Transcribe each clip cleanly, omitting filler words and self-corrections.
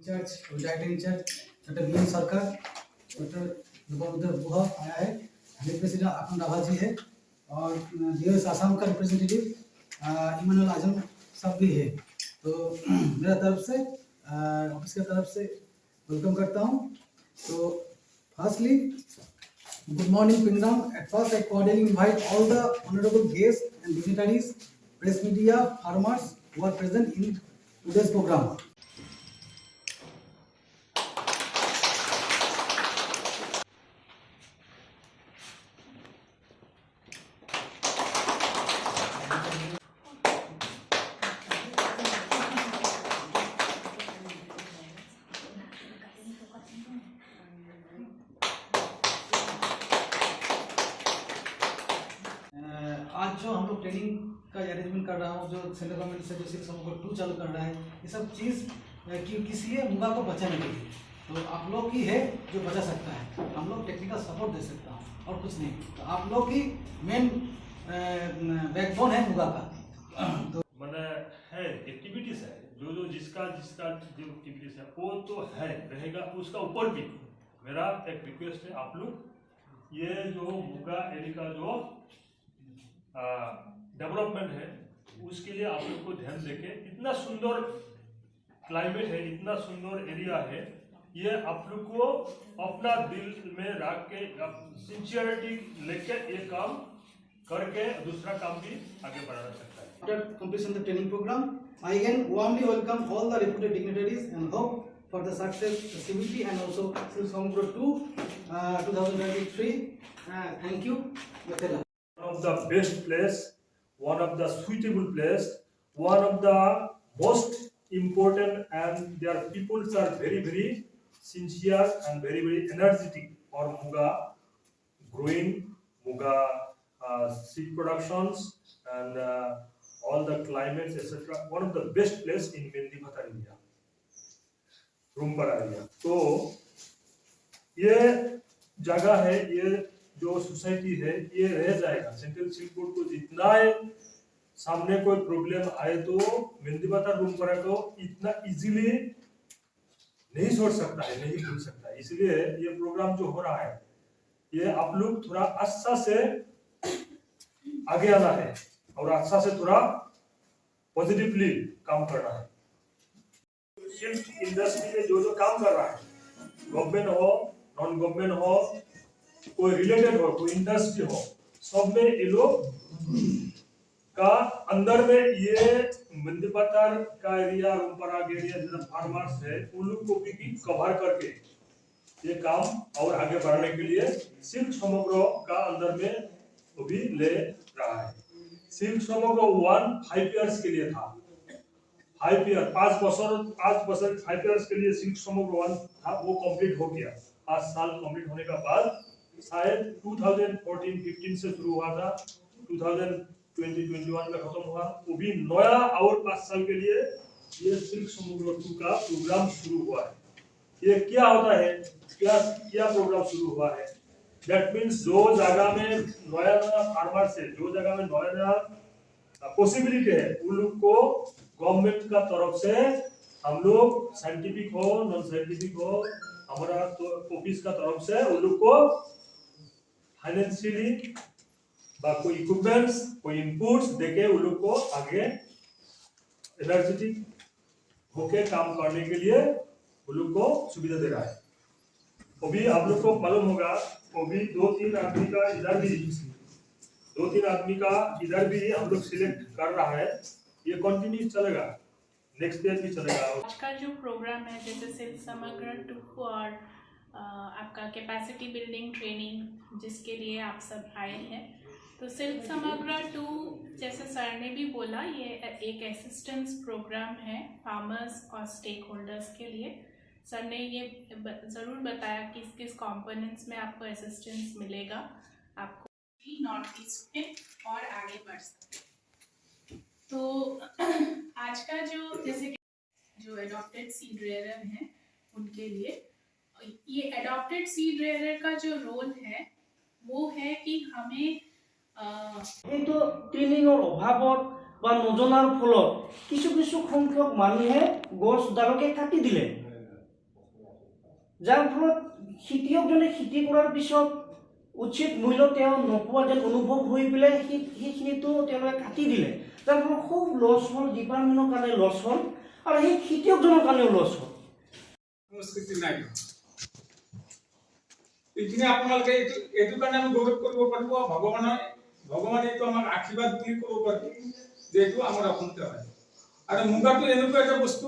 In charge director incharge doctor B N Sarkar, doctor उधर बुहा आया है, हेड प्रेसिडेंट अखंड राभा जी है और यूएस आसाम का रिप्रेजेंटेटिव इमानुअल आजम सब भी है। तो मेरा तरफ से ऑफिस की तरफ से वेलकम करता हूँ। तो फर्स्टली गुड मॉर्निंग पिंगराम। At first I cordially invite all the honorable guests and dignitaries, press media, farmers who are present in today's program. आज जो हम लोग ट्रेनिंग का अरेंजमेंट कर रहा हूँ, जो सेंट्रल गवर्नमेंट से जो 6 नवंबर 2 चालू कर रहा है, ये सब चीज़ किस लिए मुगा को बचाने के लिए। तो आप लोग ही है जो बचा सकता है, हम लोग टेक्निकल सपोर्ट दे सकता हूँ और कुछ नहीं। तो आप लोग ही मेन बैकबोन है मुगा का। तो मैंने है एक्टिविटीज है जो जिसका जो एक्टिविटीज है वो तो है रहेगा, उसका ऊपर भी मेरा एक रिक्वेस्ट है, आप लोग ये जो मुगा एरिया का जो डेवलपमेंट है उसके लिए आप लोग को ध्यान देके, इतना सुंदर क्लाइमेट है, इतना सुंदर एरिया है, ये आप लोग को अपना दिल में रख के सिंसियरिटी लेके ये काम करके दूसरा काम भी आगे बढ़ाना सकता है। After completion of the training program, I again warmly welcome all the reputed dignitaries and hope for the success, stability, and also Silk Samudra 2 2023. Thank you, Mathela. One of the best place, one of the suitable place, one of the most important, and their peoples are very sincere and very energetic for muga growing, muga seed productions, and all the climates etc. One of the best place in Mendibhatar area, Rumpara area. तो ये जगह है, ये जो society है, ये रह जाएगा। सेंट्रल सिल्क बोर्ड को जितना सामने कोई प्रॉब्लम आए तो मेंदीबहातर रूमपरा को इतना इजीली नहीं छोड़ सकता है, नहीं भूल सकता है। इसलिए ये प्रोग्राम जो हो रहा है, ये आप लोग थोड़ा अच्छा से आगे आना है और अच्छा से थोड़ा पॉजिटिवली काम करना है। सिल्क इंडस्ट्री में जो काम कर रहा है, गवर्नमेंट हो, नॉन गवर्नमेंट हो, कोई रिलेटेड हो, कोई इंडस्ट्री हो, सब में ये लोग का अंदर में ये मेंदीबहातर का एरिया, रूमपरा एरिया जितना फार्मर्स है, उन लोग को भी कवर करके ये काम और आगे बढ़ाने के लिए सिल्क समग्र का अंदर में वो भी ले रहा है। सिल्क समग्र 5 इयर्स के लिए था, 5 ईयर 5 इयर्स के लिए सिल्क समग्र 1 था, वो कंप्लीट हो गया। 5 साल कंप्लीट होने के बाद शायद 2014-15 से शुरू हुआ था, 2020-21 में खत्म हुआ। वो भी नया और 5 साल के लिए ये सिल्क समग्र 2 का प्रोग्राम शुरू हुआ है। ये क्या होता है, क्या प्रोग्राम शुरू हुआ है? दैट मीन्स जो जगह में नया फार्मर से, जो जगह में नया पॉसिबिलिटी है, उन लोग को गवर्नमेंट का तरफ से हम लोग साइंटिफिक हो, नॉन साइंटिफिक हो, हमारा तो ऑफिस का तरफ से उन लोग को फाइनेंशियली कोई इक्विपमेंट्स, कोई इनपुट्स देके उन लोग को आगे एनर्जेटिक होके काम करने के लिए उन लोग को सुविधा दे रहा है। अभी आप लोग को मालूम होगा, अभी 2-3 आदमी का इधर भी हम लोग सिलेक्ट कर रहा है, ये कंटिन्यू चलेगा, नेक्स्ट ईयर भी चलेगा। आज का जो प्रोग्राम है, जैसे सिल्क समग्र 2 और आपका कैपेसिटी बिल्डिंग ट्रेनिंग, जिसके लिए आप सब आए हैं, तो सिल्क समग्र 2 जैसे सर ने भी बोला, ये एक असिस्टेंस प्रोग्राम है फार्मर्स और स्टेक होल्डर्स के लिए। सर ने ये ज़रूर बताया कि किस कंपोनेंट्स में आपको असिस्टेंस मिलेगा, आपको नॉर्थ ईस्ट में और आगे बढ़ सकते। तो आज का जो एडॉप्टेड सीड रेयरर हैं, उनके लिए ये एडॉप्टेड सीड रेयरर का जो रोल है वो है कि हमें এইটো ট্ৰেইনিঙৰ অভাৱত বা নজনাৰ ফলত কিছু সংখ্যক মানুহে গছডালকে কাটি দিলে। যাৰ ফলত খেতিয়কজনে খেতি কৰাৰ পিছত উচিত মূল্য তেওঁ নোপোৱা যেন অনুভৱ হৈ পেলাই সেইখিনিতো তেওঁলোকে কাটি দিলে, যাৰ ফলত খুব লছ হ'ল, ডিপাৰ্টমেণ্টৰ কাৰণে লছ হ'ল আৰু সেই খেতিয়কজনৰ কাৰণেও লছ হ'ল। সংস্কৃতি নাই এইখিনি আপোনালোকে এইটো কাৰণে আমি গৌৰৱ কৰিব পাৰিব, ভগৱানে এইটো আমাক আশীৰ্বাদ বুলি ক'ব পাৰিব যে এইটো আমাৰ অসমতে হয়। আৰু মুগাটো এনেকুৱা এটা বস্তু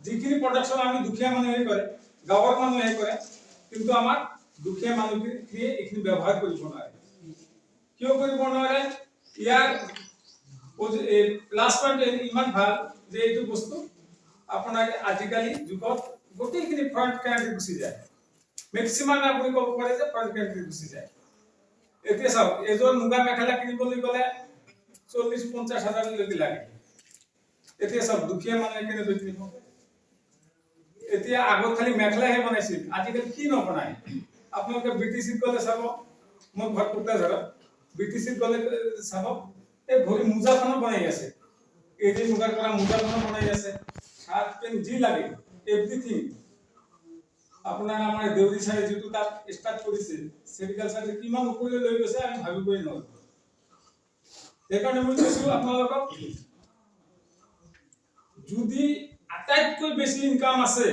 যিখিনি প্ৰডাকশ্যন আমি দুখীয়া মানুহে কৰে, গাঁৱৰ মানুহে কৰে, কিন্তু আমাৰ দুখীয়া মানুহখিনিয়ে এইখিনি ব্যৱহাৰ কৰিব নোৱাৰে। কিয় কৰিব নোৱাৰে? ইয়াৰ প্লাছ পইণ্ট ইমান ভাল যে এইটো বস্তু আপোনাৰ আজিকালি যুগত গোটেইখিনি ফ্ৰণ্ট কাণ্ট্ৰি গুচি যায়, মেক্সিমাম আপুনি ক'ব পাৰে যে ফ্ৰণ্ট কাণ্ট্ৰি গুচি যায়। এতিয়া চাওক, এযোৰ মুগা মেখেলা কিনিবলৈ গ'লে 40-50 হাজাৰলৈকে লাগে। এতিয়া চাওক দুখীয়া মানুহে কেনেকৈ কিনিব? এতিয়া আগত খালি মেখেলাহে বনাইছিল, আজিকালি কি নবনায়? আপোনালোকে BTCত গ'লে চাব, মোৰ ঘৰ কোকৰাঝাৰত, BTCত গ'লে চাব এই ভৰি মোজাখনো বনাই আছে, এৰি মুগাৰ পৰা মোজাখনো বনাই আছে, শাৰ্ট পেণ্ট যি লাগে এভৰিথিং। আপোনাৰ আমাৰ দেউৰী চাই যিটো তাত ষ্টাৰ্ট কৰিছে, চেৰিকালচাৰে কিমান ওপৰলৈ লৈ গৈছে আমি ভাবিবই নোৱাৰো। সেইকাৰণে মই কৈছোঁ আপোনালোকক, যদি আটাইতকৈ বেছি ইনকাম আছে,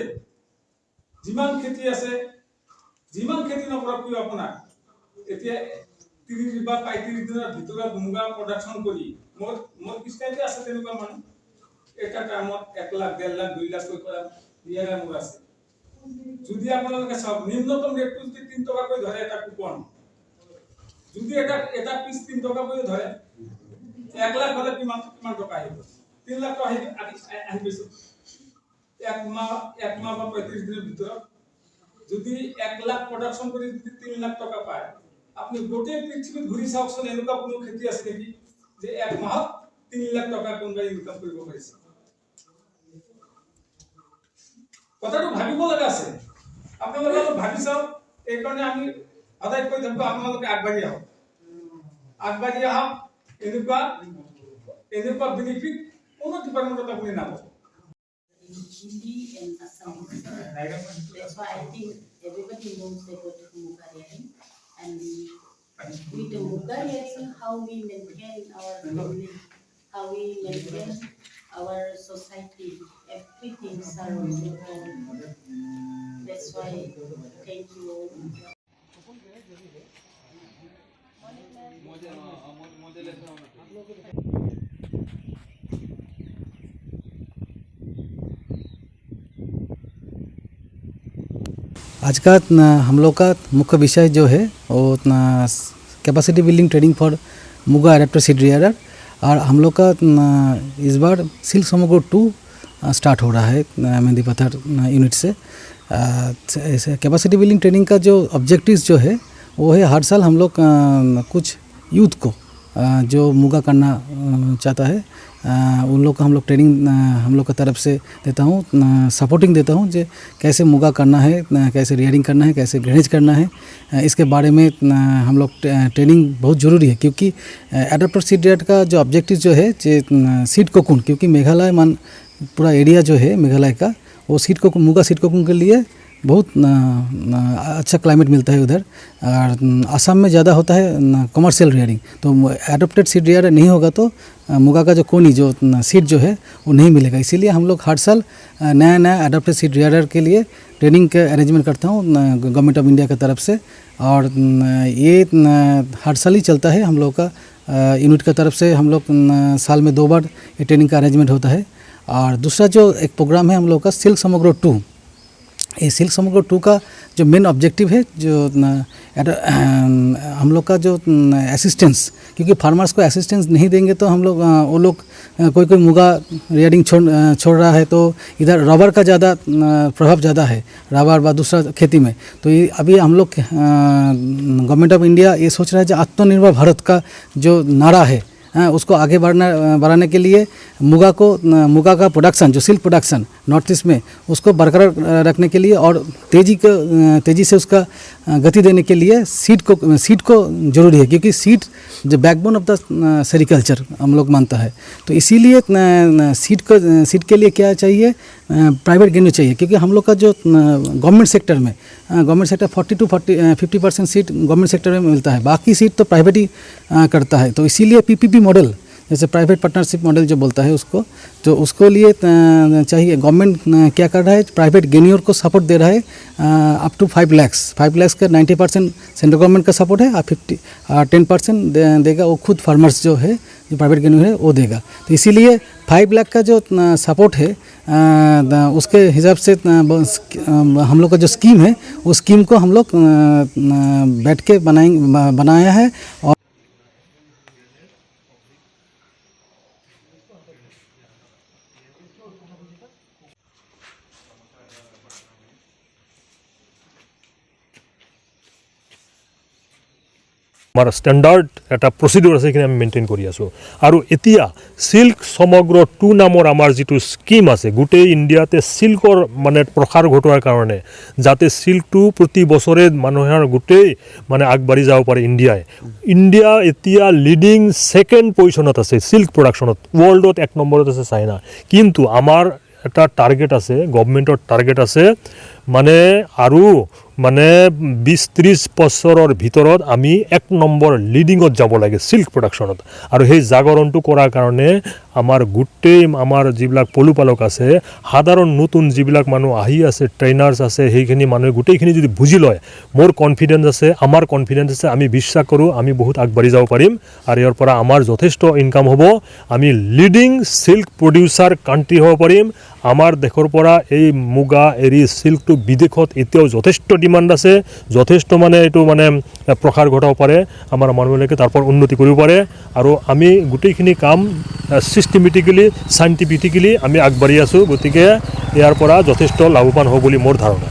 যিমান খেতি আছে, যিমান খেতি নকৰক কিয় আপোনাৰ এতিয়া 30 বা 35 দিনৰ ভিতৰত মুগা প্ৰডাকশ্যন কৰি মোৰ কিস্তাইতে আছে তেনেকুৱা মানুহ, এটা টাইমত 1 লাখ, 1.5 লাখ, 2 লাখকৈ কৰা বিয়াৰা মোৰ আছে। যদি আপোনালোকে চাওক, নিম্নতম ৰেটটো যদি 3 টকাকৈ ধৰে এটা কুপন, যদি এটা পিছ 3 টকাকৈ ধৰে 1 লাখ হ'লে কিমান টকা আহিব? 3 লাখ টকা আহিব। এক মাহ বা 35 দিনৰ ভিতৰত যদি 1 লাখ প্ৰডাকশ্যন কৰি যদি 3 লাখ টকা পায়, আপনি গোটেই পৃথিৱীত ঘূৰি চাওকচোন, এনেকুৱা কোনো খেতি আছে নেকি যে 1 মাহত 3 লাখ টকা কোনোবাই ইনকাম কৰিব পাৰিছে? কথাটো ভাবিব লগা আছে। আপোনালোকে অলপ ভাবি চাওক। এইকাৰণে আমি সদায় কৈ থাকো আপোনালোকে আগবাঢ়ি আহক। এনেকুৱা বেনিফিট কোনো ডিপাৰ্টমেণ্টত আপুনি নাপাব। Hindi and Assam. That's why I think everybody knows about Muga rearing, and with the Muga rearing, how we maintain our family, how we maintain our society, everything surrounds it. That's why thank you all. आज का हम लोग का मुख्य विषय जो है वो capacity building training for muga adopted seed rearer, और हम लोग का इस बार सिल्क समग्र 2 स्टार्ट हो रहा है मेहंदी पत्थर यूनिट से। कैपेसिटी बिल्डिंग ट्रेनिंग का जो ऑब्जेक्टिव्स जो है वो है, हर साल हम लोग कुछ यूथ को जो मुगा करना चाहता है उन लोग को हम लोग ट्रेनिंग हम लोग की तरफ से देता हूँ, सपोर्टिंग देता हूँ जो कैसे मुगा करना है, कैसे रियरिंग करना है, कैसे ग्रेनेज करना है, इसके बारे में हम लोग ट्रेनिंग बहुत ज़रूरी है। क्योंकि एडाप्टर सीड रियर का जो ऑब्जेक्टिव जो है सीड कोकून, क्योंकि मेघालय पूरा एरिया जो है मेघालय का वो seed cocoon, muga seed cocoon के लिए बहुत अच्छा क्लाइमेट मिलता है उधर। और असम में ज़्यादा होता है कमर्शियल रियरिंग, तो एडोप्टेड सीड रियर नहीं होगा तो मुगा का जो कोनी जो सीड जो है वो नहीं मिलेगा। इसीलिए हम लोग हर साल नया एडोप्टेड सीड रियर के लिए ट्रेनिंग का अरेंजमेंट करता हूँ गवर्नमेंट ऑफ इंडिया की तरफ से, और ये हर साल ही चलता है। हम लोग का यूनिट की तरफ से हम लोग साल में 2 बार ये ट्रेनिंग का अरेंजमेंट होता है। और दूसरा जो एक प्रोग्राम है हम लोग का सिल्क समग्र 2, ये सिल्क समग्र 2 का जो मेन ऑब्जेक्टिव है, जो हम लोग का जो असिस्टेंस, क्योंकि फार्मर्स को असिस्टेंस नहीं देंगे तो हम लोग वो लोग कोई मुगा रियरिंग छोड़ रहा है तो इधर रबर का ज़्यादा प्रभाव ज़्यादा है, रबर व दूसरा खेती में। तो ये अभी हम लोग गवर्नमेंट ऑफ इंडिया ये सोच रहा है जो आत्मनिर्भर भारत का जो नारा है उसको आगे बढ़ाने के लिए मुगा का प्रोडक्शन, जो सिल्क प्रोडक्शन नॉर्थ ईस्ट में, उसको बरकरार रखने के लिए और तेज़ी से उसका गति देने के लिए सीड को जरूरी है, क्योंकि सीड जो बैकबोन ऑफ द सेरिकल्चर हम लोग मानता है। तो इसीलिए सीड के लिए क्या चाहिए, प्राइवेट गेन्यू चाहिए, क्योंकि हम लोग का जो गवर्नमेंट सेक्टर में 40 to 50% सीट गवर्नमेंट सेक्टर में मिलता है, बाकी सीट तो प्राइवेट ही करता है। तो इसीलिए PPP मॉडल, जैसे प्राइवेट पार्टनरशिप मॉडल जो बोलता है उसको, तो उसको लिए चाहिए। गवर्नमेंट क्या कर रहा है, प्राइवेट गेन्योर को सपोर्ट दे रहा है अप टू 5 लाख का 90% सेंट्रल गवर्नमेंट का सपोर्ट है, और 10% देगा वो खुद फार्मर्स जो है, जो प्राइवेट गेन्योर है वो देगा। तो इसीलिए 5 लाख का जो सपोर्ट है उसके हिसाब से हम लोग का जो स्कीम है, उस स्कीम को हम लोग बैठ के बनाया है। और আমাৰ ষ্টেণ্ডাৰ্ড এটা প্ৰচিডিউৰ আছে, সেইখিনি আমি মেইনটেইন কৰি আছোঁ। আৰু এতিয়া চিল্ক সমগ্ৰ 2 নামৰ আমাৰ যিটো স্কিম আছে, গোটেই ইণ্ডিয়াতে চিল্কৰ মানে প্ৰসাৰ ঘটোৱাৰ কাৰণে, যাতে চিল্কটো প্ৰতি বছৰে মানুহৰ গোটেই মানে আগবাঢ়ি যাব পাৰে। ইণ্ডিয়া এতিয়া লিডিং 2nd পজিশ্যনত আছে চিল্ক প্ৰডাকশ্যনত, ৱৰ্ল্ডত 1 নম্বৰত আছে চাইনা। কিন্তু আমাৰ এটা টাৰ্গেট আছে, গভৰ্ণমেণ্টৰ টাৰ্গেট আছে, মানে আৰু মানে 20-30 বছৰৰ ভিতৰত আমি 1 নম্বৰ লিডিঙত যাব লাগে চিল্ক প্ৰডাকশ্যনত। আৰু সেই জাগৰণটো কৰাৰ কাৰণে আমাৰ গোটেই আমাৰ যিবিলাক পলুপালক আছে, সাধাৰণ নতুন যিবিলাক মানুহ আহি আছে, ট্ৰেইনাৰ্ছ আছে, সেইখিনি মানুহে গোটেইখিনি যদি বুজি লয়, মোৰ কনফিডেঞ্চ আছে, আমাৰ কনফিডেঞ্চ আছে, আমি বিশ্বাস কৰোঁ আমি বহুত আগবাঢ়ি যাব পাৰিম। আৰু ইয়াৰ পৰা আমাৰ যথেষ্ট ইনকাম হ'ব, আমি লিডিং চিল্ক প্ৰডিউচাৰ কাণ্ট্ৰি হ'ব পাৰিম। আমাৰ দেশৰ পৰা এই মুগা এৰি চিল্কটো বিদেশত এতিয়াও যথেষ্ট ডিমাণ্ড আছে, যথেষ্ট মানে এইটো মানে প্ৰসাৰ ঘটাব পাৰে, আমাৰ মানুহবিলাকে তাৰ পৰা উন্নতি কৰিব পাৰে। আৰু আমি গোটেইখিনি কাম চিষ্টেমেটিকেলি, চাইণ্টিফিকেলি আমি আগবাঢ়ি আছোঁ। গতিকে ইয়াৰ পৰা যথেষ্ট লাভৱান হ'ব বুলি মোৰ ধাৰণা।